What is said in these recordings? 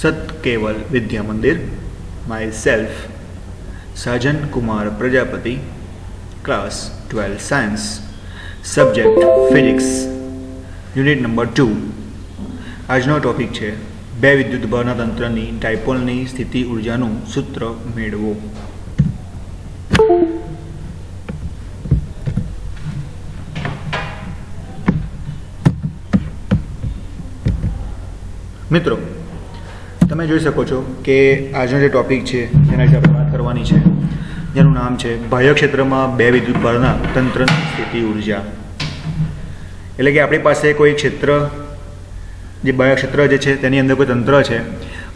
सत्केवल Vidya Mandir, myself Sajan Kumar Prajapati, class 12 science, subject physics, unit number 2। આજનો topic છે બે વિદ્યુતભારના તંત્રની ડાયપોલની સ્થિતિ ઉર્જાનું સૂત્ર મેળવો। મિત્રો, તમે જોઈ શકો છો કે આજનો જે ટોપિક છે તેના વિશે આપણે વાત કરવાની છે, જેનું નામ છે બાહ્ય ક્ષેત્રમાં બે વિદ્યુતભારના તંત્રની સ્થિતિ ઉર્જા। એટલે કે આપણી પાસે કોઈ ક્ષેત્ર, જે બાહ્ય ક્ષેત્ર જે છે તેની અંદર કોઈ તંત્ર છે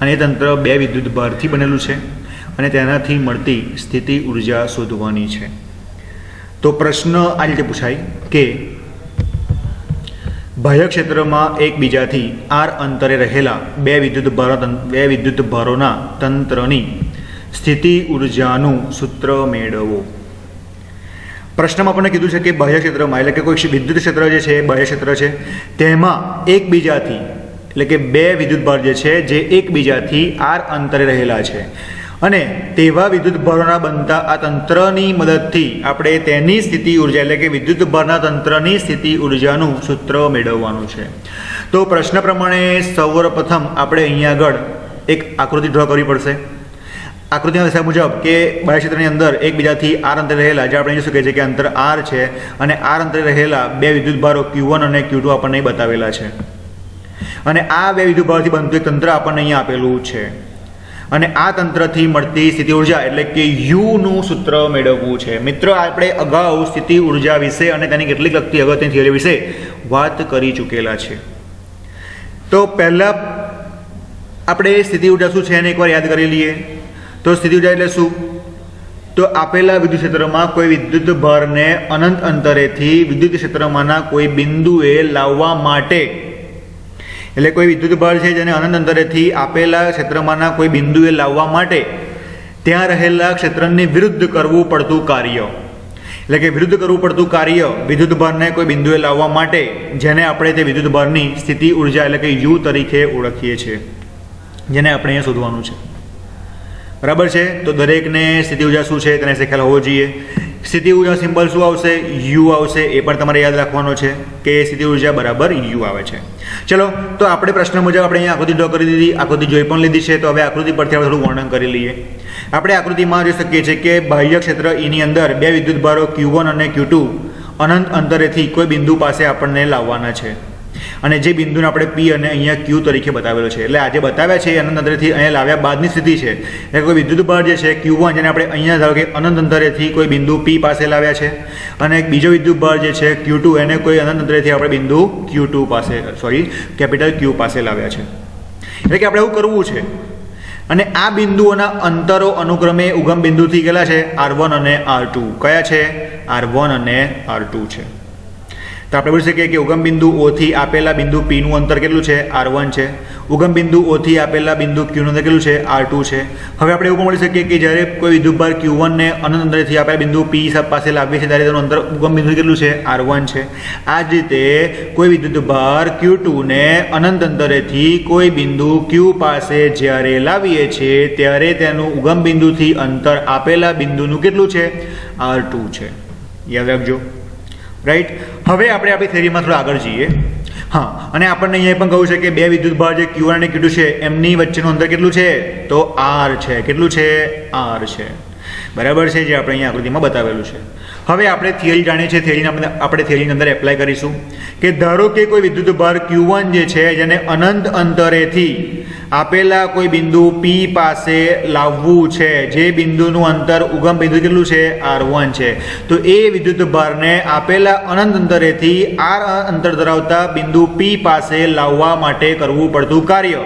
અને એ તંત્ર બે વિદ્યુતભારથી બનેલું છે અને તેનાથી મળતી સ્થિતિ ઉર્જા શોધવાની છે। તો પ્રશ્ન આ રીતે પૂછાય કે બાહ્ય ક્ષેત્રમાં એકબીજાથી આર અંતરે રહેલા બે વિદ્યુતભારોના તંત્રની સ્થિતિ ઉર્જાનું સૂત્ર મેળવો। પ્રશ્નમાં આપણને કીધું છે કે બાહ્ય ક્ષેત્રમાં, એટલે કે કોઈ વિદ્યુત ક્ષેત્ર જે છે, બાહ્ય ક્ષેત્ર છે, તેમાં એકબીજાથી, એટલે કે બે વિદ્યુતભાર જે છે જે એકબીજાથી આર અંતરે રહેલા છે અને તેવા વિદ્યુતભારોના બનતા આ તંત્રની મદદથી આપણે તેની સ્થિતિ ઉર્જા, એટલે કે વિદ્યુતભારના તંત્રની સ્થિતિ ઉર્જાનું સૂત્ર મેળવવાનું છે। તો પ્રશ્ન પ્રમાણે સૌપ્રથમ આપણે અહીંયા આગળ એક આકૃતિ ડ્રો કરવી પડશે। આકૃતિના દર્શાવ્યા મુજબ કે બાહ્ય ક્ષેત્રની અંદર એકબીજાથી આર અંતરે રહેલા, જે આપણે શું કહે છે કે અંતર આર છે, અને આર અંતરે રહેલા બે વિદ્યુતભારો Q1 અને Q2 આપણને બતાવેલા છે અને આ બે વિદ્યુતભારોથી બનતું એક તંત્ર આપણને અહીંયા આપેલું છે અને આ તંત્રથી મળતી સ્થિતિ ઉર્જા, એટલે કે U નું સૂત્ર મેળવવું છે। મિત્રો, આપણે અગાઉ સ્થિતિ ઉર્જા વિશે અને તેની કેટલીક લગતી અગત્યની થિયરી વિશે વાત કરી ચૂકેલા છે। તો પહેલા આપણે સ્થિતિ ઉર્જા શું છે એને એકવાર યાદ કરી લઈએ। તો સ્થિતિ ઉર્જા એટલે શું? તો આપેલા વિદ્યુત ક્ષેત્રમાં કોઈ વિદ્યુતભારને અનંત અંતરેથી વિદ્યુત ક્ષેત્રમાંના કોઈ બિંદુએ લાવવા માટે, એટલે કોઈ વિદ્યુતભાર છે જેને અનંત અંતરેથી આપેલા ક્ષેત્રમાંના કોઈ બિંદુએ લાવવા માટે ત્યાં રહેલા ક્ષેત્રની વિરુદ્ધ કરવું પડતું કાર્ય, એટલે કે વિરુદ્ધ કરવું પડતું કાર્ય વિદ્યુતભારને કોઈ બિંદુએ લાવવા માટે, જેને આપણે તે વિદ્યુતભારની સ્થિતિ ઉર્જા, એટલે કે U તરીકે ઓળખીએ છીએ, જેને આપણે અહીંયા શોધવાનું છે। બરાબર છે? તો દરેકને સ્થિતિ ઉર્જા શું છે તેના વિશે ખ્યાલ હોવો જોઈએ। સ્થિતિ ઉર્જા સિમ્બલ શું આવશે? U આવશે। એ પણ તમારે યાદ રાખવાનો છે કે સ્થિતિ ઉર્જા બરાબર U આવે છે। ચલો, તો આપણે પ્રશ્ન મુજબ આપણે અહીંયા આકૃતિ ડ્રો કરી દીધી, આકૃતિ જોઈ પણ લીધી છે। તો હવે આકૃતિ પરથી આપણે થોડું વર્ણન કરી લઈએ। આપણે આકૃતિમાં જોઈ શકીએ છીએ કે બાહ્ય ક્ષેત્ર Eની અંદર બે વિદ્યુતભારો Q1 અને Q2 અનંત અંતરેથી કોઈ બિંદુ પાસે આપણને લાવવાના છે અને જે બિંદુને આપણે P અને અહીંયા Q તરીકે બતાવેલો છે। એટલે આજે બતાવ્યા છે અનંત અંતરેથી અહીંયા લાવ્યા બાદની સ્થિતિ છે। એટલે કોઈ વિદ્યુતભાર જે છે Q1, જેને આપણે અહીંયા ધારો કે અનંત અંતરેથી કોઈ બિંદુ P પાસે લાવ્યા છે, અને એક બીજો વિદ્યુતભાર જે છે Q2, એને કોઈ અનંત અંતરેથી આપણે બિંદુ Q2 પાસે, કેપિટલ Q પાસે લાવ્યા છે। એટલે કે આપણે એવું કરવું છે અને આ બિંદુઓના અંતરો અનુક્રમે ઉગમ બિંદુથી કેટલા છે? R1 અને R2। કયા છે? R1 અને R2 છે। તો આપણે બોલી શકીએ કે ઉગમ બિંદુ O થી આપેલા બિંદુ P નું અંતર કેટલું છે? R1 છે। ઉગમ બિંદુ O થી આપેલા બિંદુ Q નું અંતર કેટલું છે? R2 છે। હવે આપણે એવું પણ બોલી શકીએ કે જ્યારે કોઈ વિદ્યુતભાર Q1 ને અનંત અંતરેથી આપેલા બિંદુ P પાસે લાવીએ છીએ ત્યારે તેનું અંતર ઉગમ બિંદુ કેટલું છે? R1 છે। આ જ રીતે કોઈ વિદ્યુતભાર Q2 ને અનંત અંતરેથી કોઈ બિંદુ Q પાસે જ્યારે લાવીએ છીએ ત્યારે તેનું ઉગમ બિંદુથી અંતર આપેલા બિંદુનું કેટલું છે? R2 છે। યાદ રાખજો, રાઈટ। હવે આપણે આપણી થિયરીમાં થોડા આગળ જઈએ। હા, અને આપણને અહીંયા પણ કહ્યું છે કે બે વિદ્યુતભાર જે Q1 અને Q2 છે એમની વચ્ચેનું અંતર કેટલું છે? તો R છે। કેટલું છે? R છે। બરાબર છે, જે આપણે અહીંયા આકૃતિમાં બતાવેલું છે। હવે આપણે થિયરી જાણીએ છીએ, થિયરીને આપણે થિયરીની અંદર એપ્લાય કરીશું કે ધારો કે કોઈ વિદ્યુતભાર Q1 જે છે જેને અનંત અંતરેથી આપેલા કોઈ બિંદુ P પાસે લાવવું છે, જે બિંદુનું અંતર ઉગમ બિંદુ કેટલું છે? R1 છે। તો એ વિદ્યુતભારને આપેલા અનંત અંતરેથી R અંતર ધરાવતા બિંદુ P પાસે લાવવા માટે કરવું પડતું કાર્ય,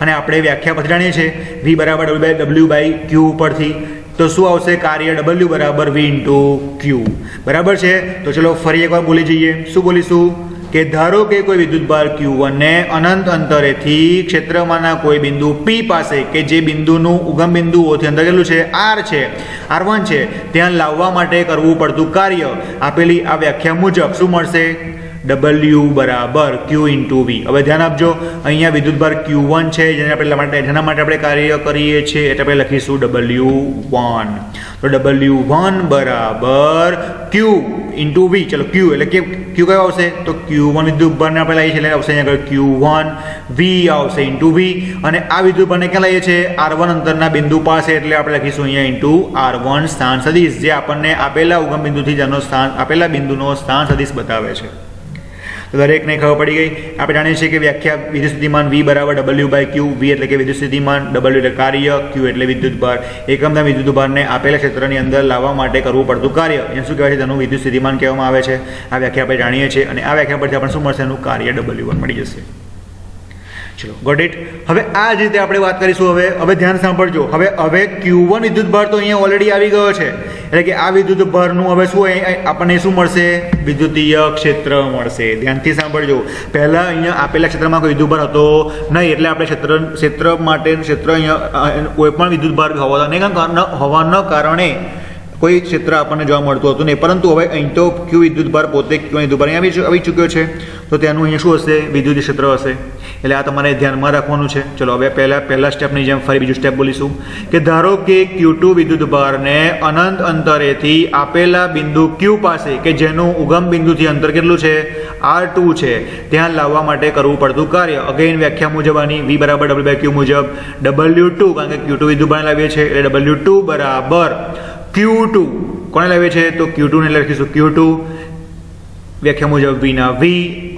અને આપણે વ્યાખ્યા પછી જાણીએ છીએ V બરાબર W/Q પરથી। તો શું આવશે? કાર્ય W બરાબર V × Q। બરાબર છે? તો ચલો ફરી એકવાર બોલી જઈએ। શું બોલીશું? કે ધારો કે કોઈ વિદ્યુતભાર Q1 ને અનંત અંતરેથી ક્ષેત્રમાંના કોઈ બિંદુ P પાસે, કે જે બિંદુનું ઉગમ બિંદુ ઓથી અંતર કેટલું છે? R છે, R1 છે, ત્યાં લાવવા માટે કરવું પડતું કાર્ય આપેલી આ વ્યાખ્યા મુજબ શું મળશે? W બરાબર Q ઇન્ટુ V. હવે ધ્યાન આપજો, અહીંયા વિદ્યુતભાર Q1 છે જેના માટે આપણે કાર્ય કરીએ છીએ, એટલે આપણે લખીશું W1. તો W1 બરાબર Q ઇન્ટુ V. ચલો Q એટલે કે Q કયો આવશે? તો Q1 વિદ્યુતભારને આપણે લઈએ છીએ એટલે આવશે અહીંયા આગળ Q1, V આવશે ઇન્ટુ V. અને આ વિદ્યુતભારને ક્યાં લઈએ છીએ? R1 અંતરના બિંદુ પાસે, એટલે આપણે લખીશું અહીંયા ઇન્ટુ R1 સ્થાન સદિશ, જે આપણને આપેલા ઉગમ બિંદુથી જેનો સ્થાન આપેલા બિંદુનો સ્થાન સદિશ બતાવે છે. તો દરેકને ખબર પડી ગઈ. આપણે જાણીએ છીએ કે વ્યાખ્યા વિદ્યુત સ્થિતિમાન V બરાબર W/Q. V એટલે કે વિદ્યુત સ્થિતિમાન, W એટલે કાર્ય, Q એટલે વિદ્યુતભાર. એકમના વિદ્યુતભારને આપેલા ક્ષેત્રની અંદર લાવવા માટે કરવું પડતું કાર્ય એને શું કહેવાય છે? તેનું વિદ્યુત સ્થિતિમાન કહેવામાં આવે છે. આ વ્યાખ્યા આપણે જાણીએ છીએ અને આ વ્યાખ્યા પરથી આપણને શું મળશે? એનું કાર્ય W1 મળી જશે. ચલો ગોટ ઇટ. હવે આ જ રીતે આપણે વાત કરીશું. હવે ધ્યાન સાંભળજો. હવે Q1 વિદ્યુતભાર તો અહીંયા ઓલરેડી આવી ગયો છે, એટલે કે આ વિદ્યુતભારનું હવે શું આપણને શું મળશે? વિદ્યુતીય ક્ષેત્ર મળશે. ધ્યાનથી સાંભળજો. પહેલા અહીંયા આપેલા ક્ષેત્રમાં કોઈ વિદ્યુતભાર હતો નહીં, એટલે આપણે ક્ષેત્ર અહીંયા કોઈ પણ વિદ્યુતભાર હોવાના કારણે કોઈ ક્ષેત્ર આપણને જોવા મળતું હતું નહીં. પરંતુ હવે અહીં તો Q વિદ્યુતભાર પોતે Q વિદ્યુતભાર અહીંયા આવી ચૂક્યો છે, તો તેનું અહીંયા શું હશે? વિદ્યુતીય ક્ષેત્ર હશે. એટલે આ તમારે ધ્યાનમાં રાખવાનું છે. ચલો હવે પહેલા સ્ટેપની જેમ ફરી બીજું સ્ટેપ બોલીશું કે ધારો કે Q2 વિદ્યુતભારને અનંત અંતરેથી આપેલા બિંદુ Q પાસે, કે જેનું ઉગમ બિંદુથી અંતર કેટલું છે? R2 છે, ત્યાં લાવવા માટે કરવું પડતું કાર્ય. અગેન વ્યાખ્યા મુજબ આની V બરાબર W/Q મુજબ W2, કારણ કે Q2 વિદ્યુતભારને લાવીએ છીએ એટલે W2 બરાબર Q2. કોને લાવીએ છીએ? તો Q2 ને લખીશું Q2 વ્યાખ્યા મુજબ V ના V,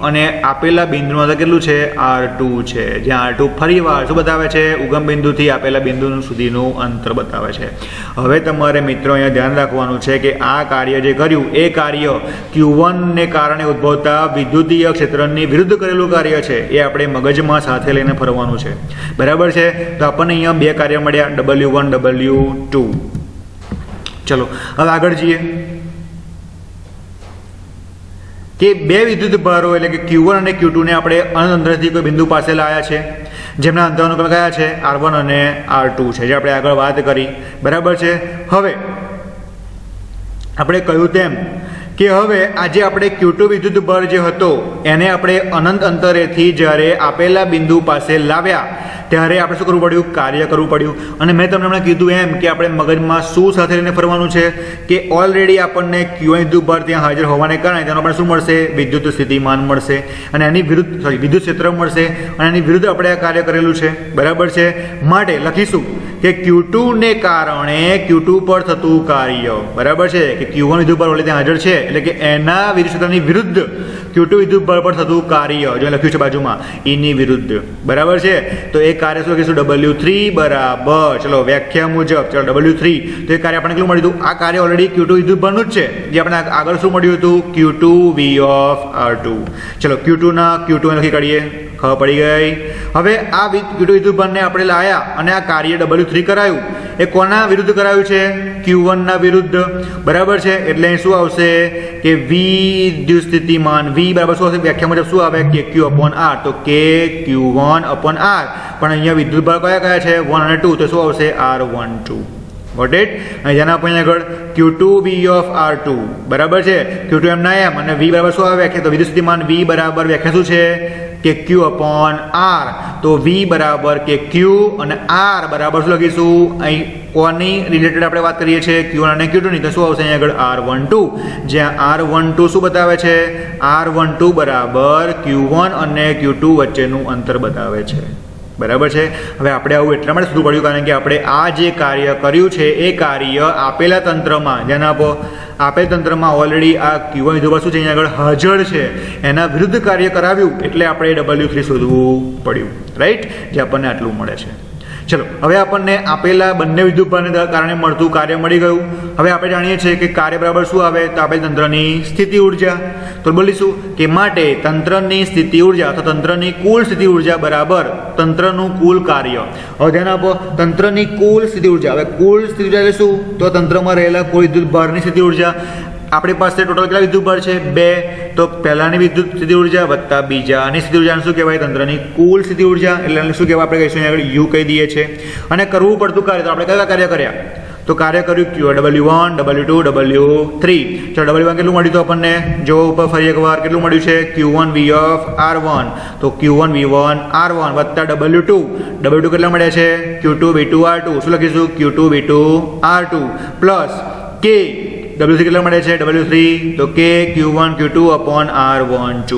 અને આપેલા બિંદુનું અંતર કેટલું છે? R2 છે, જ્યાં R2 ફરીવાર શું બતાવે છે? ઉગમ બિંદુથી આપેલા બિંદુ સુધીનું અંતર બતાવે છે. હવે તમારે મિત્રો અહીંયા ધ્યાન રાખવાનું છે કે આ કાર્ય જે કર્યું એ કાર્ય Q1 ને કારણે ઉદ્ભવતા વિદ્યુતીય ક્ષેત્રની વિરુદ્ધ કરેલું કાર્ય છે. એ આપણે મગજમાં સાથે લઈને ફરવાનું છે. બરાબર છે? તો આપણને અહીંયા બે કાર્ય મળ્યા, W1, W2. ચલો હવે આગળ જઈએ કે બે વિદ્યુતભારો એટલે કે Q1 અને Q2 ને આપણે અનંત અંતરથી કોઈ બિંદુ પાસે લાવ્યા છે, જેમના અંતરનો ક્રમ કયા છે? R1 અને R2 છે, જે આપણે આગળ વાત કરી. બરાબર છે? હવે આપણે કહ્યું તેમ કે હવે આજે આપણે Q2 વિદ્યુતભાર જે હતો એને આપણે અનંત અંતરેથી જ્યારે આપેલા બિંદુ પાસે લાવ્યા ત્યારે આપણે શું કરવું પડ્યું? કાર્ય કરવું પડ્યું. અને મેં તમને હમણાં કીધું એમ કે આપણે મગજમાં શું સાથે લઈને ફરવાનું છે કે ઓલરેડી આપણને Q1 વિદ્યુતભાર ત્યાં હાજર હોવાને કારણે તેનો આપણે શું મળશે? વિદ્યુત સ્થિતિમાન મળશે, અને એની વિરુદ્ધ વિદ્યુત ક્ષેત્ર મળશે, અને એની વિરુદ્ધ આપણે આ કાર્ય કરેલું છે. બરાબર છે? માટે લખીશું કે Q2 ને કારણે Q2 પર થતું કાર્ય. બરાબર છે? કે Q1 વિદ્યુતભાર ઓલરેડી ત્યાં હાજર છે, એટલે કે એના વિદ્યુત ક્ષેત્રની વિરુદ્ધ Q2 વિદ્યુતભાર પર થતું કાર્ય જો લખ્યું છે બાજુમાં એની વિરુદ્ધ. બરાબર છે? તો એ કાર્ય શું લખીશું? W3 બરાબર, ચલો વ્યાખ્યા મુજબ, ચલો W3. તો એ કાર્ય આપણને કેટલું મળ્યું હતું? આ કાર્ય ઓલરેડી Q2 વિદ્યુતભારનું જ છે, જે આપણે આગળ શું મળ્યું હતું? Q2 V of R2. ચલો Q2 લખી કાઢીએ. ખબર પડી ગઈ? હવે આ Q2 વિદ્યુતભારને આપણે લાયા અને આ કાર્ય W3 કરાયું. એ કોના વિરુદ્ધ કરાયું છે? Q1 ના વિરુદ્ધ. બરાબર છે? એટલે શું આવશે કે વિદ્યુત સ્થિતિમાન V બરાબર શું આવશે? વ્યાખ્યા મુજબ શું આવે? કે Q upon R. તો કે Q1 upon R. પણ અહીંયા વિદ્યુતભાર કયા છે? 1 અને 2. તો શું આવશે? R12. Got it? જેના આપણે આગળ Q2 V of R2. બરાબર છે? Q2 એમ ના એમ, અને V બરાબર શું આવે? વ્યાખ્યા તો વિદ્યુત સ્થિતિમાન V બરાબર વ્યાખ્યા શું છે? કે Q upon R. તો V બરાબર કે Q અને R બરાબર શું લખીશું? અહીં કોની રિલેટેડ આપણે વાત કરીએ છીએ? Q1 અને Q2 ની. તો શું આવશે અહીં આગળ? R12. જ્યાં R12 શું બતાવે છે? R12 બરાબર Q1 અને Q2 વચ્ચેનું અંતર બતાવે છે. બરાબર છે? હવે આપણે આવું એટલા માટે શોધવું પડ્યું કારણ કે આપણે આ જે કાર્ય કર્યું છે એ કાર્ય આપેલા તંત્રમાં, જેના આપેલ તંત્રમાં ઓલરેડી આ Q1 વિદ્યુતભાર શું છે અહીંયા આગળ હાજર છે, એના વિરુદ્ધ કાર્ય કરાવ્યું, એટલે આપણે W3 શોધવું પડ્યું. રાઈટ? જે આપણને આટલું મળે છે. ચલો હવે આપણને આપેલા બંને વિદ્યુતભારને કારણે મળતું કાર્ય મળી ગયું. હવે આપણે જાણીએ છીએ કે કાર્ય બરાબર શું આવે? તો આપેલ તંત્રની સ્થિતિ ઉર્જા. તો બોલીશું કે માટે તંત્રની સ્થિતિ ઉર્જા અથવા તંત્રની કુલ સ્થિતિ ઉર્જા બરાબર તંત્રનું કુલ કાર્ય. હવે ધ્યાન આપો, તંત્રની કુલ સ્થિતિ ઉર્જા. હવે કુલ સ્થિતિ ઉર્જા એટલે શું? તો તંત્રમાં રહેલા કુલ વિદ્યુતભારની સ્થિતિ ઉર્જા. આપણી પાસે ટોટલ કેટલા વિદ્યુતભાર છે? 2. તો પહેલાની વિદ્યુત સ્થિતિ ઉર્જા વત્તા બીજાની સ્થિતિ ઉર્જાને શું કહેવાય? તંત્રની કુલ સ્થિતિ ઉર્જા. એટલે શું કહેવાય? આપણે કહીશું આગળ U કહી દઈએ છીએ. અને કરવું પડતું કાર્ય તો આપણે કયા કાર્ય કર્યા? તો કાર્ય કર્યું W1 W2 W3. ચલો W1 કેટલું મળ્યું તો આપણને જો ઉપર ફરી એકવાર કેટલું મળ્યું છે Q1 V of R1. તો Q1 V1 R1 વત્તા W2 કેટલા મળ્યા છે Q2 V2 R2. શું લખીશું Q2 V2 R2 plus K W3 કેટલા મળે છે W3 તો K Q1 Q2 upon R12.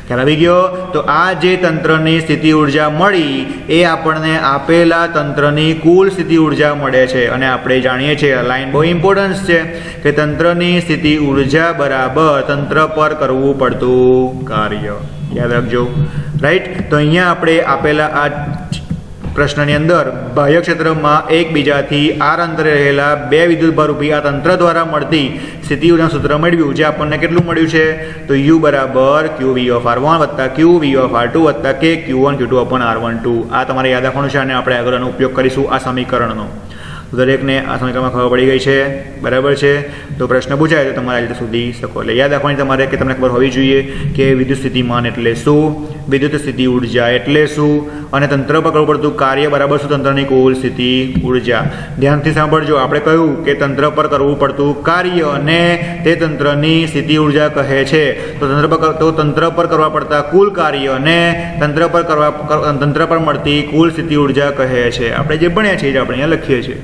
ખ્યાલ આવી ગયો. તો આ જે તંત્રની સ્થિતિ ઉર્જા મળી એ આપણને આપેલા તંત્રની કુલ સ્થિતિ ઉર્જા મળે છે. અને આપણે જાણીએ છીએ લાઈન બહુ ઇમ્પોર્ટન્સ છે કે તંત્રની સ્થિતિ ઉર્જા બરાબર તંત્ર પર કરવું પડતું કાર્ય. યાદ રાખજો, રાઈટ. તો અહીંયા આપણે આપેલા આ પ્રશ્નની અંદર બાહ્ય ક્ષેત્રમાં એકબીજાથી આર અંતરે રહેલા બે વિદ્યુતભારરૂપી આ તંત્ર દ્વારા મળતી સ્થિતિ ઉર્જાનું સૂત્ર મેળવ્યું, જે આપણને કેટલું મળ્યું છે તો U બરાબર QV of R1 વત્તા QV of R2 વત્તા K Q1 Q2 upon R12. આ તમારે યાદ રાખવાનું છે અને આપણે આગળ આનો ઉપયોગ કરીશું આ સમીકરણનો. દરેકને આ સમીકરણમાં ખબર પડી ગઈ છે, બરાબર છે. તો પ્રશ્ન પૂછાય તો તમારે આ રીતે શોધી શકો. એટલે યાદ રાખવાની તમારે કે તમને ખબર હોવી જોઈએ કે વિદ્યુત સ્થિતિમાન એટલે શું, વિદ્યુત સ્થિતિ ઉર્જા એટલે શું, અને તંત્ર પર કરવું પડતું કાર્ય બરાબર શું તંત્રની કુલ સ્થિતિ ઉર્જા. ધ્યાનથી સાંભળજો, આપણે કહ્યું કે તંત્ર પર કરવું પડતું કાર્ય અને તે તંત્રની સ્થિતિ ઉર્જા કહે છે. તો તંત્ર પર કરવા પડતા કુલ કાર્ય અને તંત્ર પર મળતી કુલ સ્થિતિ ઉર્જા કહે છે. આપણે જે ભણ્યા છીએ આપણે અહીંયા લખીએ છીએ.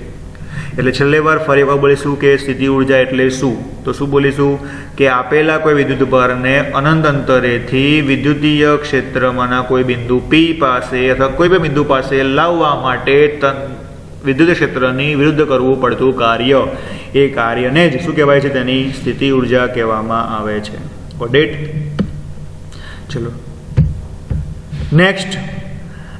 એટલે છેલ્લે વાર ફરી એકવાર બોલીશું કે સ્થિતિ ઉર્જા એટલે શું. તો શું બોલીશું કે આપેલા કોઈ વિદ્યુતભારને અનંત અંતરેથી વિદ્યુતીય ક્ષેત્રમાંના કોઈ બિંદુ P પાસે અથવા કોઈ પણ બિંદુ પાસે લાવવા માટે વિદ્યુત ક્ષેત્રની વિરુદ્ધ કરવું પડતું કાર્ય, એ કાર્યને જ શું કહેવાય છે તેની સ્થિતિ ઉર્જા કહેવામાં આવે છે. Got it? ચલો નેક્સ્ટ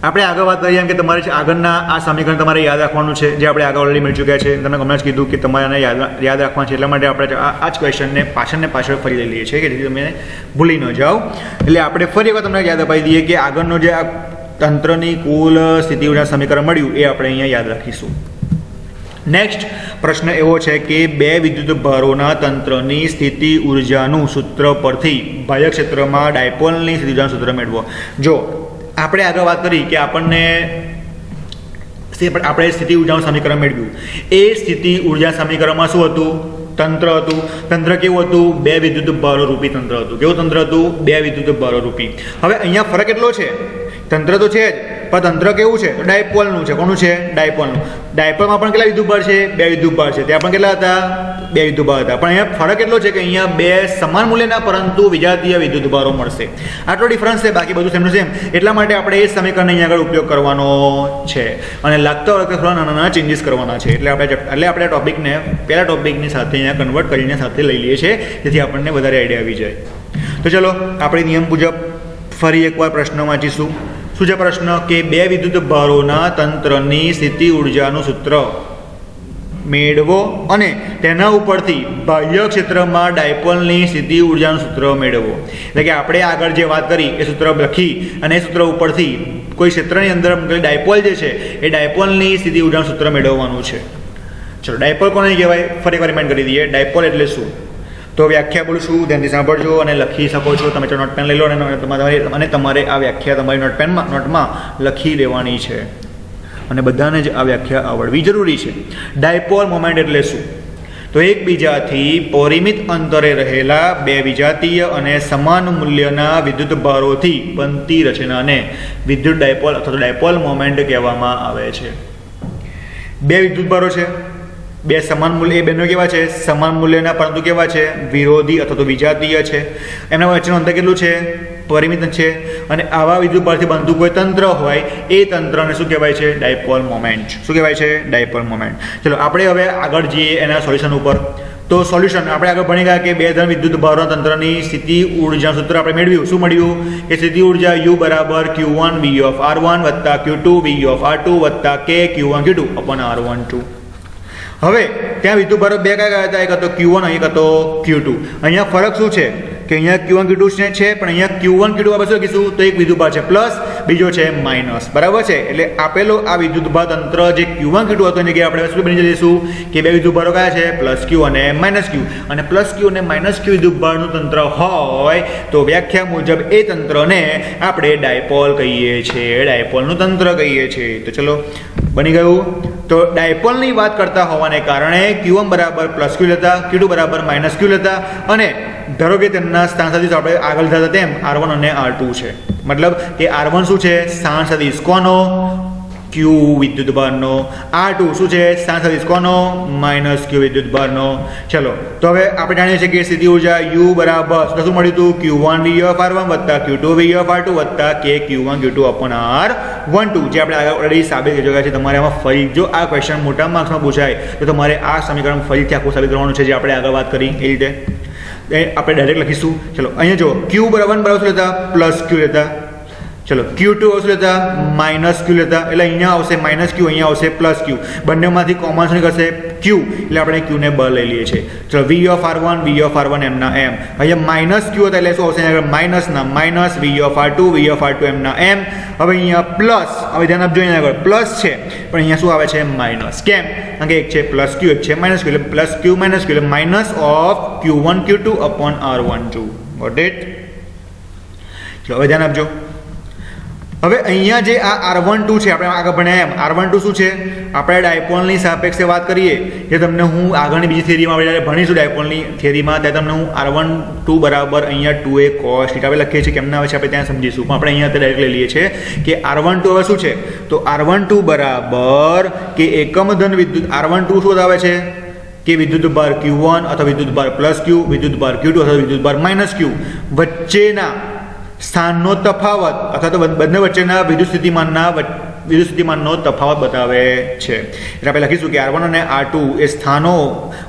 આપણે આગળ વાત કરીએ કે તમારે આગળના આ સમીકરણ તમારે યાદ રાખવાનું છે, જે આપણે આગળ ઓલરેડી મળી ચૂક્યા છે. તમને હમણાં જ કીધું કે તમારે યાદ રાખવાનું છે. એટલા માટે આપણે આ જ ક્વેશ્ચનને પાછળ ફરી લઈ લઈએ છીએ કે જેથી તમે ભૂલી ન જાઓ. એટલે આપણે ફરી એકવાર તમને યાદ અપાવી દઈએ કે આગળનો જે આ તંત્રની કુલ સ્થિતિ ઉર્જા સમીકરણ મળ્યું એ આપણે અહીંયા યાદ રાખીશું. નેક્સ્ટ પ્રશ્ન એવો છે કે બે વિદ્યુતભારોના તંત્રની સ્થિતિ ઉર્જાનું સૂત્ર પરથી બાહ્ય ક્ષેત્રમાં ડાયપોલની સ્થિતિ ઉર્જાનું સૂત્ર મેળવો. જો આપણે આગળ વાત કરી કે આપણે સ્થિતિ ઉર્જાનું સમીકરણ મેળવ્યું. એ સ્થિતિ ઉર્જા સમીકરણમાં શું હતું? તંત્ર હતું. તંત્ર કેવું હતું? બે વિદ્યુતભારો રૂપી તંત્ર હતું. કેવું તંત્ર હતું? બે વિદ્યુતભારો રૂપી. હવે અહીંયા ફરક એટલો છે, તંત્ર તો છે જ, પણ તંત્ર કેવું છે? ડાયપોલનું છે. કોનું છે? ડાયપોલનું. ડાયપોલમાં પણ કેટલા વિદ્યુતભાર છે? બે વિદ્યુતભાર છે. ત્યાં પણ કેટલા હતા? બે વિદ્યુતભાર હતા. પણ અહીંયા ફરક એટલો છે કે અહીંયા બે સમાન મૂલ્યના પરંતુ વિજાતીય વિદ્યુતભારો મળશે. આટલો ડિફરન્સ છે, બાકી બધું સેમનું સેમ. એટલા માટે આપણે એ સમીકરણને અહીંયા આગળ ઉપયોગ કરવાનો છે અને લાગતા વખતે થોડા નાના ચેન્જીસ કરવાના છે. એટલે આપણે ટોપિકને પહેલા ટોપિકની સાથે અહીંયા કન્વર્ટ કરીને સાથે લઈ લઈએ છીએ, જેથી આપણને વધારે આઈડિયા આવી જાય. તો ચલો આપણે નિયમ મુજબ ફરી એકવાર પ્રશ્ન વાંચીશું. શું છે પ્રશ્ન? કે બે વિદ્યુતભારોના તંત્રની સ્થિતિ ઉર્જાનું સૂત્ર મેળવો અને તેના ઉપરથી બાહ્ય ક્ષેત્રમાં ડાયપોલની સ્થિતિ ઉર્જાનું સૂત્ર મેળવો. એટલે કે આપણે આગળ જે વાત કરી એ સૂત્ર લખી અને એ સૂત્ર ઉપરથી કોઈ ક્ષેત્રની અંદર ડાયપોલ જે છે એ ડાયપોલની સ્થિતિ ઉર્જાનું સૂત્ર મેળવવાનું છે. ચલો ડાયપોલ કોને કહેવાય ફરી એકવાર રિમાઇન્ડ કરી દઈએ. ડાયપોલ એટલે શું? તો વ્યાખ્યા બોલશું, ધ્યાનથી સાંભળજો અને લખી શકો છો. તમે નોટપેન લઈ લો અને તમારે આ વ્યાખ્યા તમારી નોટમાં લખી લેવાની છે અને બધાને જ આ વ્યાખ્યા આવડવી જરૂરી છે. ડાયપોલ મોમેન્ટ એટલે શું? તો એકબીજાથી પરિમિત અંતરે રહેલા બે વિજાતીય અને સમાન મૂલ્યના વિદ્યુતભારોથી બનતી રચનાને વિદ્યુત ડાયપોલ અથવા તો ડાયપોલ મોમેન્ટ કહેવામાં આવે છે. બે વિદ્યુતભારો છે, બે સમાન મૂલ્ય, એ બેનો કેવા છે? સમાન મૂલ્યના પરંતુ કેવા છે? વિરોધી અથવા તો વિજાતીય છે. એમના વચ્ચેનું અંતર કેટલું છે? પરિમિત છે. અને આવા વિદ્યુતભારથી બનતું કોઈ તંત્ર હોય એ તંત્રને શું કહેવાય છે? Dipole moment. શું કહેવાય છે? Dipole moment. ચલો આપણે હવે આગળ જઈએ એના સોલ્યુશન ઉપર. તો સોલ્યુશન આપણે આગળ ભણી ગયા કે બે ધન વિદ્યુતભારોના તંત્રની સ્થિતિ ઉર્જાનું સૂત્ર આપણે મેળવ્યું. શું મળ્યું? કે સ્થિતિ ઉર્જા U બરાબર Q1 V of R1 વત્તા Q2 V of R2 વત્તા K Q1 Q2 upon R12. હવે ત્યાં વિદ્યુતભારો બે કયા હતા? એક હતો Q1 એક હતો Q2. અહીંયા ફરક શું છે કે અહીંયા Q1 Q2 છે, પણ અહીંયા Q1 Q2 આપણે શું કહીશું? તો એક વિદ્યુતભાર છે પ્લસ, બીજો છે માઇનસ. બરાબર છે? એટલે આપેલો આ વિદ્યુતભાર તંત્ર જે Q1 Q2 હતો એની જગ્યાએ આપણે શું બની જઈશું કે બે વિદ્યુતભારો કયા છે? પ્લસ Q અને માઇનસ Q. અને પ્લસ Q અને માઇનસ Q વિદ્યુતભારનું તંત્ર હોય તો વ્યાખ્યા મુજબ એ તંત્રને આપણે ડાયપોલ કહીએ છીએ, ડાયપોલનું તંત્ર કહીએ છીએ. તો ચલો બની ગયું. તો ડાયપોલની વાત કરતા હોવાને કારણે Q1 બરાબર પ્લસ ક્યુ લેતા, Q2 બરાબર માઇનસ ક્યુ લેતા, અને ધારો કે તેમના સ્થાન સદિશ આપણે આગળ થતા તેમ R1 અને R2 છે. મતલબ કે R1 શું છે? સ્થાન સદિશ કોનો? Q વિદ્યુત ભારનો. R2 શું છે? સ્થાન સદિશ કોનો? માઇનસ Q વિદ્યુત ભારનો. ચલો, તો હવે આપણે જાણીએ છીએ કે સ્થિતિ ઉર્જા U બરાબર શું મળ્યું હતું? Q1 V of R1 વત્તા Q2 V of R2 વત્તા K Q1 Q2 upon R12, જે આપણે આગળ ઓલરેડી સાબિત કરી ચૂક્યા છે. તમારે આમાં ફરી જો આ ક્વેશ્ચન મોટા માર્ક્સમાં પૂછાય તો તમારે આ સમીકરણ ફરીથી આખું સાબિત કરવાનું છે, જે આપણે આગળ વાત કરી એ રીતે આપણે ડાયરેક્ટ લખીશું. ચલો, અહીંયા જો Q બરાબર શું લેતા? પ્લસ Q લેતા. ચલો, Q2 શું લેતા? માઇનસ Q લેતા. એટલે અહીંયા આવશે માઇનસ Q, અહીંયા આવશે પ્લસ Q. બંનેમાંથી કોમન શું કરશે? Q. એટલે આપણે Q ને બ લઈ લઈએ છીએ. ચલો, V of R1 V of R1 એમ ના એમ. અહીંયા માઇનસ Q હતા એટલે શું આવશે? આગળ માઇનસ ના minus V of R2 V of R2 એમ ના એમ. હવે અહીંયા પ્લસ, હવે ધ્યાન આપજો, અહીંયા આગળ પ્લસ છે પણ અહીંયા શું આવે છે? માઇનસ. કેમ? કારણ કે એક છે પ્લસ Q, એક છે માઇનસ Q, એટલે પ્લસ Q માઇનસ Q, એટલે minus of Q1 Q2 upon R12. Got it? ચલો, હવે ધ્યાન આપજો. હવે અહીંયા જે આ R12 છે, આપણે આગળ ભણ્યા એમ R12 શું છે? આપણે ડાયપોલની સાપેક્ષે વાત કરીએ, જે તમને હું આગળની બીજી થિયરીમાં આપણે જ્યારે ભણીશું ડાયપોલની થિયરીમાં, ત્યારે તમને હું R12 બરાબર અહીંયા 2a cos θ આપણે લખીએ છીએ. કેમના આવે છે આપણે ત્યાં સમજીશું, પણ આપણે અહીંયા ડાયરેક્ટ લઈ લઈએ છીએ કે R12 હવે શું છે? તો R12 બરાબર કે એકમ ધન વિદ્યુત R12 શું આવે છે? કે વિદ્યુત ભાર Q1 અથવા વિદ્યુત ભાર પ્લસ Q, વિદ્યુત ભાર Q2 અથવા વિદ્યુત ભાર માઇનસ Q વચ્ચેના સ્થાનનો તફાવત અથવા તો બંને વચ્ચેના વિદ્યુત સ્થિતિમાનનો તફાવત બતાવે છે. એટલે આપણે લખીશું કે R1 અને R2 એ સ્થાનો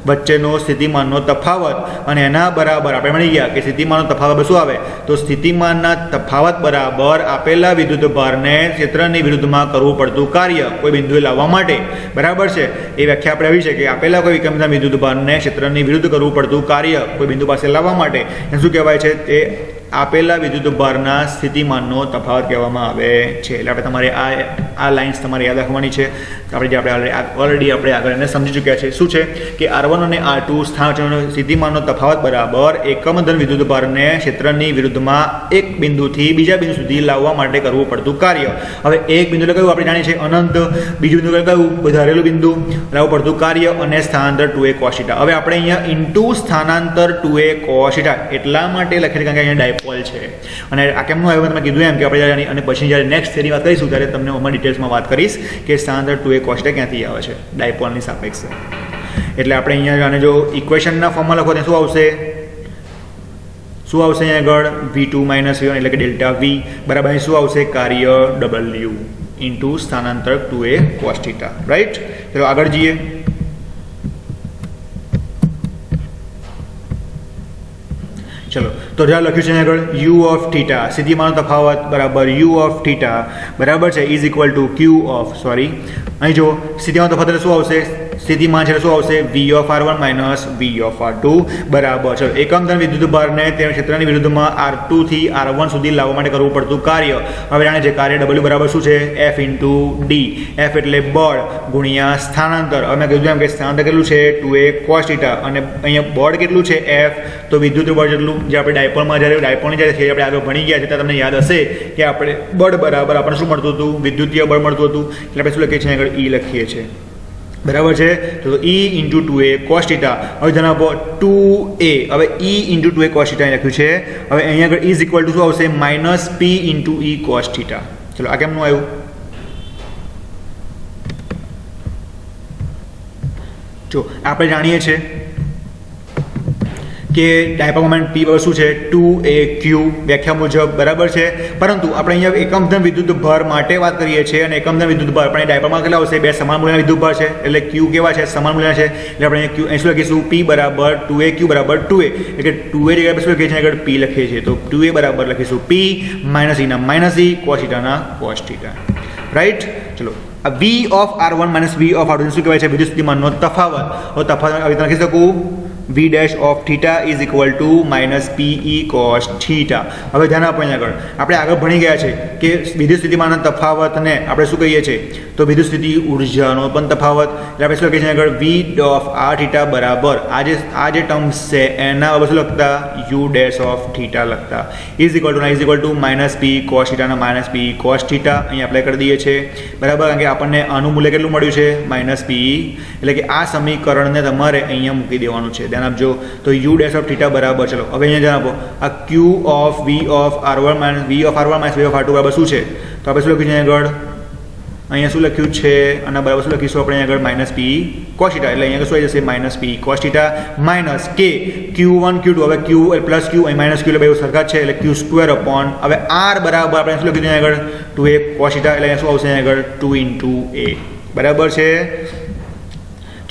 વચ્ચેનો સ્થિતિમાનનો તફાવત, અને એના બરાબર આપણે મળી ગયા કે સ્થિતિમાનનો તફાવત શું આવે? તો સ્થિતિમાનના તફાવત બરાબર આપેલા વિદ્યુત ભારને ક્ષેત્રની વિરુદ્ધમાં કરવું પડતું કાર્ય કોઈ બિંદુએ લાવવા માટે. બરાબર છે? એ વ્યાખ્યા આપણે આવી છે કે આપેલા કોઈ એકમના વિદ્યુત ભારને ક્ષેત્રની વિરુદ્ધ કરવું પડતું કાર્ય કોઈ બિંદુ પાસે લાવવા માટે એને શું કહેવાય છે? તે આપેલા વિદ્યુત ભારના સ્થિતિમાનનો તફાવત કહેવામાં આવે છે. એટલે આપણે તમારે આ લાઇન્સ તમારે યાદ રાખવાની છે. આપણે ઓલરેડી આપણે આગળ એને સમજી ચૂક્યા છે. શું છે કે R1 અને R2 સ્થાન સ્થિતિમાનનો તફાવત બરાબર એકમ ધન વિદ્યુત ભારને ક્ષેત્રની વિરુદ્ધમાં એક બિંદુથી બીજા બિંદુ સુધી લાવવા માટે કરવું પડતું કાર્ય. હવે એક બિંદુ એટલે કયું? આપણે જાણીએ છીએ અનંત. બીજું બિંદુ એટલે કયું? વધારેલું બિંદુ. લાવવું પડતું કાર્ય અને સ્થાનાંતર 2a cos θ. હવે આપણે અહીંયા ઇન્ટુ સ્થાનાંતર 2a cos θ એટલા માટે લખીએ કારણ કે અહીંયા ડાયપોલ છે. અને આ કેમનું આવ્યું તમે કીધું એમ કે આપણે અને પછી જ્યારે નેક્સ્ટ થિયરી વાત કરીશું ત્યારે તમને ઓમાં ડિટેલ્સમાં વાત કરીશ કે સ્થાનાંતર 2a cos θ ક્યાંથી આવે છે ડાયપોલની સાપેક્ષે. એટલે આપણે અહીંયા આને જો ઇક્વેશનના ફોર્મમાં લખો તો શું આવશે? શું આવશે અહીંયા આગળ? V2 માઇનસ V1 એટલે કે ડેલ્ટા V બરાબર અહીં શું આવશે? કાર્ય W ઇન્ટુ સ્થાનાંતર 2a cos θ. રાઈટ? ચલો આગળ જઈએ. ચલો, તો જ્યાં લખ્યું છે આગળ U of θ સ્થિતિમાનનો તફાવત બરાબર U of θ બરાબર છે is equal two Q of અહીં જો સ્થિતિમાન તફાવત એટલે શું આવશે? સ્થિતિમાન છે શું આવશે? V of R1 minus V of R2 બરાબર. ચલો, એકમ ધન વિદ્યુત ભારને તેના ક્ષેત્રની વિરુદ્ધમાં R2 થી R1 સુધી લાવવા માટે કરવું પડતું કાર્ય. હવે જાણે છે કાર્ય W બરાબર શું છે? F into D. F એટલે બળ ગુણ્યા સ્થાનાંતર. હવે મેં કીધું એમ કે સ્થાનાંતર કેટલું છે? 2a cos θ. અને અહીંયા બળ કેટલું છે? F. તો વિદ્યુત બળ જેટલું જે આપણે ડાયપોલની જ્યારે આપણે આગળ ભણી ગયા છે ત્યારે તમને યાદ હશે કે આપણે બળ બરાબર આપણને શું મળતું હતું? વિદ્યુતીય બળ મળતું હતું. એટલે આપણે શું લખીએ છીએ? આગળ E લખીએ છીએ. બરાબર છે? તો E ઇન્ટુ 2a cos θ. હવે ધ્યાન આપો 2a. હવે E ઇન્ટુ 2a cos θ લખ્યું છે. હવે અહીંયા આગળ ઇઝ ઇક્વલ ટુ શું આવશે? Minus P into E cos θ. ચલો, આ કેમનું આવ્યું? જો આપણે જાણીએ છીએ કે ડાયપોલ મોમેન્ટ P બરાબર શું છે? 2aq વ્યાખ્યા મુજબ. બરાબર છે? પરંતુ આપણે અહીંયા એકમ ધન વિદ્યુત ભાર માટે વાત કરીએ છીએ, અને એકમ ધન વિદ્યુત ભાર આપણે ડાયપોલમાં કેટલા આવશે? બે સમાન મૂલ્યના વિદ્યુત ભાર છે એટલે Q કેવા છે? સમાન મૂલ્યના છે. એટલે આપણે Q શું લખીશું? P બરાબર 2aq બરાબર 2a. એટલે કે 2a જગ્યાએ શું લખીએ છીએ? આગળ P લખીએ છીએ. તો 2a બરાબર લખીશું P માઇનસ E ના માઇનસ E cos θ ના cos θ. રાઈટ? ચલો, આ V of R1 minus V of R2 શું કહેવાય છે? વિદ્યુત સ્થિતિમાનનો તફાવત. હવે તફાવત આવી લખી શકું V dash of θ is equal to minus PE cos θ. હવે ધ્યાન આપો અહીંયા આગળ આપણે આગળ ભણી ગયા છે કે વિદ્યુત સ્થિતિમાનના તફાવતને આપણે શું કહીએ છીએ? તો વિદ્યુત સ્થિતિ ઉર્જાનો પણ તફાવત. એટલે આપણે શું લખીએ છીએ આગળ v ઓફ r થીટા બરાબર આ જે ટર્મ્સ છે એના હવે શું લખતા u ડેશ ઓફ થીટા લખતા is equal to minus p cos થીટાના માઇનસ p cos થીટા અહીં એપ્લાય કરી દઈએ છીએ બરાબર. કારણ કે આપણને આનું મૂલ્ય કેટલું મળ્યું છે માઇનસ p, એટલે કે આ સમીકરણને તમારે અહીંયા મૂકી દેવાનું છે. ધ્યાન આપજો. તો u ડેશ ઓફ થીટા બરાબર, ચલો હવે અહીંયા ધ્યાન આપો, આ q of v of r1 minus v of r1 minus v of r2 બરાબર શું છે? તો આપણે શું લખ્યું છે આગળ, અહીંયા શું લખ્યું છે અને બરાબર શું લખીશું આપણે આગળ માઇનસ p cos થીટા, એટલે અહીંયા શું આવી જશે minus p cos theta minus k q1 q2, હવે q પ્લસ q અહીં માઇનસ q એટલે બે સરખા છે એટલે q સ્ક્વેર અપોન હવે r બરાબર આપણે શું લખ્યું છે આગળ 2a cos થીટા, એટલે અહીંયા શું આવશે આગળ 2 a બરાબર છે.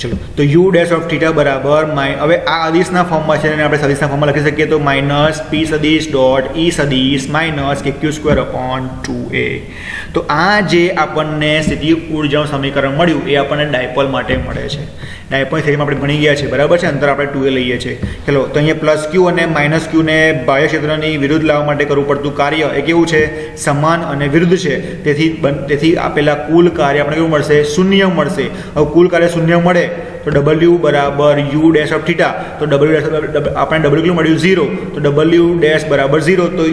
ચલો તો u ડેશ ઓફ થીટા બરાબર હવે આ અદિશના ફોર્મમાં છે અને આપણે સદિશના ફોર્મમાં લખી શકીએ તો માઇનસ p સદિશ ડોટ e સદિશ માઇનસ કે q સ્ક્વેર અપોન 2a. તો આ જે આપણને સ્થિતિ ઉર્જાનું સમીકરણ મળ્યું એ આપણને ડાયપોલ માટે મળે છે. ડાયપોલ થિયરીમાં આપણે ભણી ગયા છે બરાબર છે, અંતર આપણે 2a લઈએ છીએ. ચલો તો અહીંયા પ્લસ q અને માઇનસ q ને બાહ્ય ક્ષેત્રની વિરુદ્ધ લાવવા માટે કરવું પડતું કાર્ય એ કેવું છે? સમાન અને વિરુદ્ધ છે. તેથી આપેલા કુલ કાર્ય આપણે કેવું મળશે? શૂન્ય મળશે. હવે કુલ કાર્ય શૂન્ય મળે તો w બરાબર u ડેશ ઓફ થીટા, તો w ડેશ આપણે w કેટલું મળ્યું 0, તો w ડેશ બરાબર 0, તો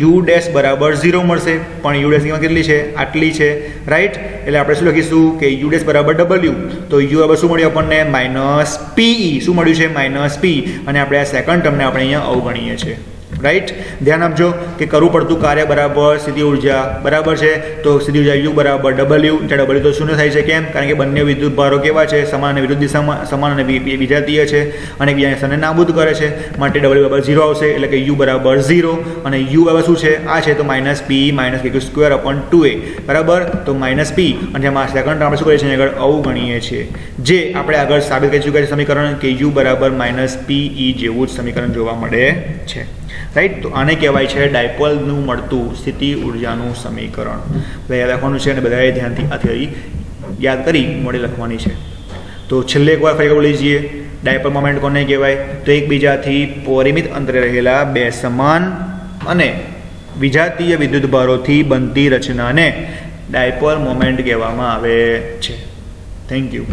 u ડેશ બરાબર 0 મળશે. પણ u ડેશ કિંમત કેટલી છે? આટલી છે, રાઈટ. એટલે આપણે શું લખીશું કે u ડેશ બરાબર w, તો u બરાબર શું મળ્યું આપણને? Minus pe. શું મળ્યું છે? Minus p. અને આપણે આ સેકન્ડ ટર્મને આપણે અહીંયા અવગણીએ છીએ, રાઈટ. ધ્યાન આપજો કે કરવું પડતું કાર્ય બરાબર સ્થિતિ ઉર્જા બરાબર છે, તો સ્થિતિ ઉર્જા u બરાબર w, ત્યાં w તો શૂન્ય થાય છે. કેમ? કારણ કે બંને વિદ્યુત ભારો કેવા છે? સમાન અને વિરુદ્ધ દિશામાં, સમાન અને વિજાતીય છે અને એકબીજાને નાબૂદ કરે છે, માટે w બરાબર 0 આવશે. એટલે કે u બરાબર 0 અને u બરાબર શું છે? આ છે તો minus p minus k square upon 2a બરાબર. તો માઇનસ p અને જેમાં સેકન્ડ આપણે શું કરીએ છીએ આગળ અવગણીએ છીએ, જે આપણે આગળ સાબિત કરી ચૂક્યા છે સમીકરણ કે u બરાબર માઇનસ pe જેવું જ સમીકરણ જોવા મળે છે, રાઈટ. તો આને કહેવાય છે ડાયપોલનું મળતું સ્થિતિ ઉર્જાનું સમીકરણ. બધા યાદ રાખવાનું છે અને બધાએ ધ્યાનથી આ થિયરી યાદ કરી મોડે લખવાની છે. તો છેલ્લે એકવાર ફરી બોલી જઈએ, ડાયપોલ મોમેન્ટ કોને કહેવાય? તો એકબીજાથી પરિમિત અંતરે રહેલા બે સમાન અને વિજાતીય વિદ્યુત ભારોથી બનતી રચનાને ડાયપોલ મોમેન્ટ કહેવામાં આવે છે. Thank you.